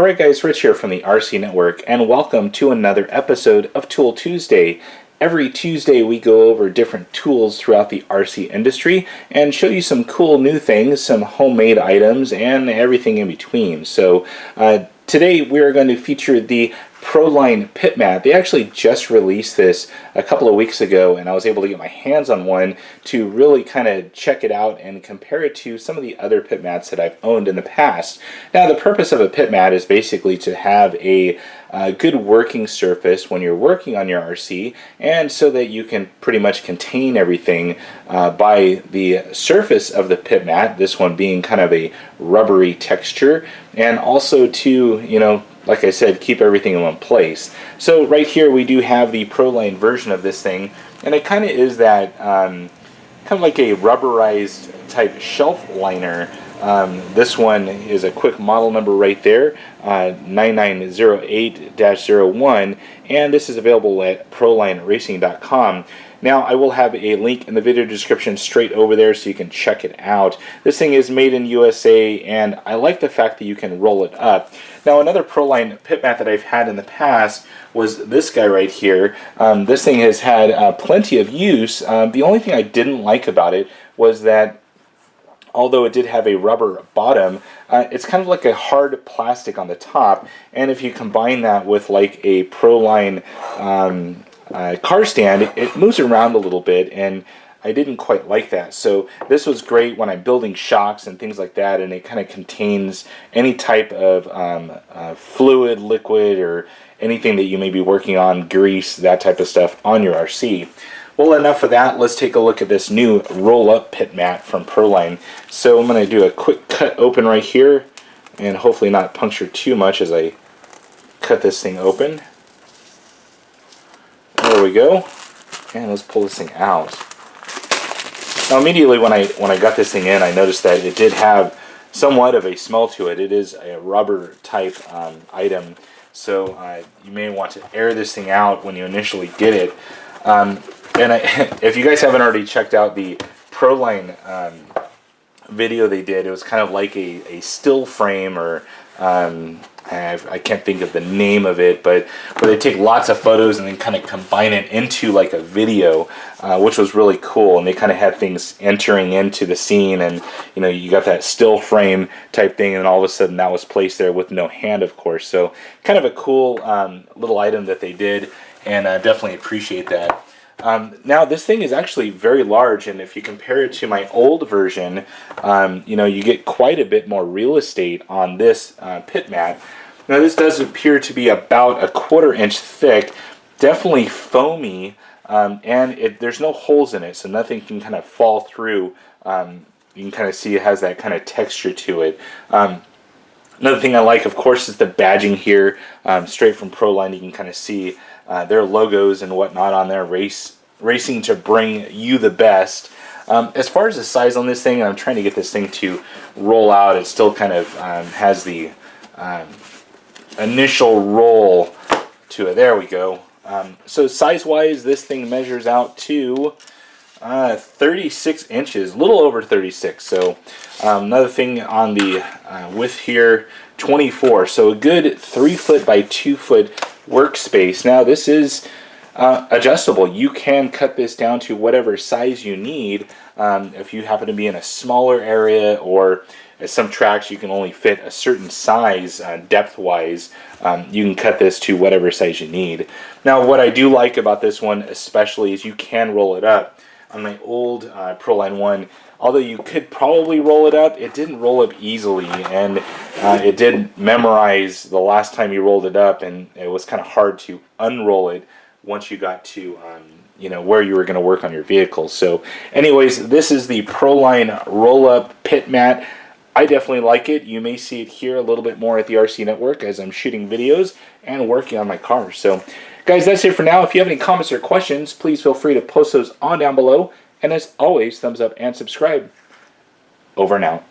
Alright guys, Rich here from the RC Network, and welcome to another episode of Tool Tuesday. Every Tuesday we go over different tools throughout the RC industry and show you some cool new things, some homemade items, and everything in between. So today we are going to feature the ProLine pit mat. They actually just released this a couple of weeks ago, and I was able to get my hands on one to really kind of check it out and compare it to some of the other pit mats that I've owned in the past. Now, the purpose of a pit mat is basically to have a good working surface when you're working on your RC, and so that you can pretty much contain everything by the surface of the pit mat, this one being kind of a rubbery texture, and also to, like I said, keep everything in one place. So right here we do have the ProLine version of this thing, and it kind of is that kind of like a rubberized type shelf liner. This one is a quick model number right there, 9908-01, and this is available at ProLineRacing.com. Now, I will have a link in the video description straight over there so you can check it out. This thing is made in USA, and I like the fact that you can roll it up. Now, another ProLine pit mat that I've had in the past was this guy right here. This thing has had plenty of use. The only thing I didn't like about it was that although it did have a rubber bottom, it's kind of like a hard plastic on the top, and if you combine that with like a ProLine car stand, it moves around a little bit, and I didn't quite like that. So this was great when I'm building shocks and things like that, and it kind of contains any type of fluid, liquid, or anything that you may be working on, grease, that type of stuff on your RC. Well, enough of that. Let's take a look at this new roll-up pit mat from ProLine. So I'm going to do a quick cut open right here, and hopefully not puncture too much as I cut this thing open. There we go, and let's pull this thing out. Now, immediately when I got this thing in, I noticed that it did have somewhat of a smell to it. It is a rubber type item, so you may want to air this thing out when you initially get it. If you guys haven't already checked out the ProLine video they did, it was kind of like a still frame, or I can't think of the name of it, but where they take lots of photos and then kind of combine it into like a video, which was really cool. And they kind of had things entering into the scene, and you got that still frame type thing, and all of a sudden that was placed there with no hand, of course. So kind of a cool little item that they did, and I definitely appreciate that. Now, this thing is actually very large, and if you compare it to my old version, you get quite a bit more real estate on this pit mat. Now, this does appear to be about a 1/4 inch thick, definitely foamy, and there's no holes in it, so nothing can kind of fall through. You can kind of see it has that kind of texture to it. Another thing I like, of course, is the badging here, straight from ProLine. You can kind of see their logos and whatnot on there, racing to bring you the best. As far as the size on this thing, I'm trying to get this thing to roll out. It still kind of has the initial roll to it. There we go. So size-wise, this thing measures out to 36 inches, a little over 36. So another thing on the width here, 24. So a good 3 foot by 2 foot workspace. Now, this is adjustable. You can cut this down to whatever size you need. If you happen to be in a smaller area, or at some tracks you can only fit a certain size depth-wise, you can cut this to whatever size you need. Now, what I do like about this one especially is you can roll it up. On my old ProLine one, although you could probably roll it up, it didn't roll up easily, and it did memorize the last time you rolled it up, and it was kind of hard to unroll it once you got to where you were going to work on your vehicle. So anyways, this is the ProLine roll-up pit mat. I definitely like it. You may see it here a little bit more at the RC Network as I'm shooting videos and working on my car. So guys, that's it for now. If you have any comments or questions, please feel free to post those on down below. And as always, thumbs up and subscribe. Over and out.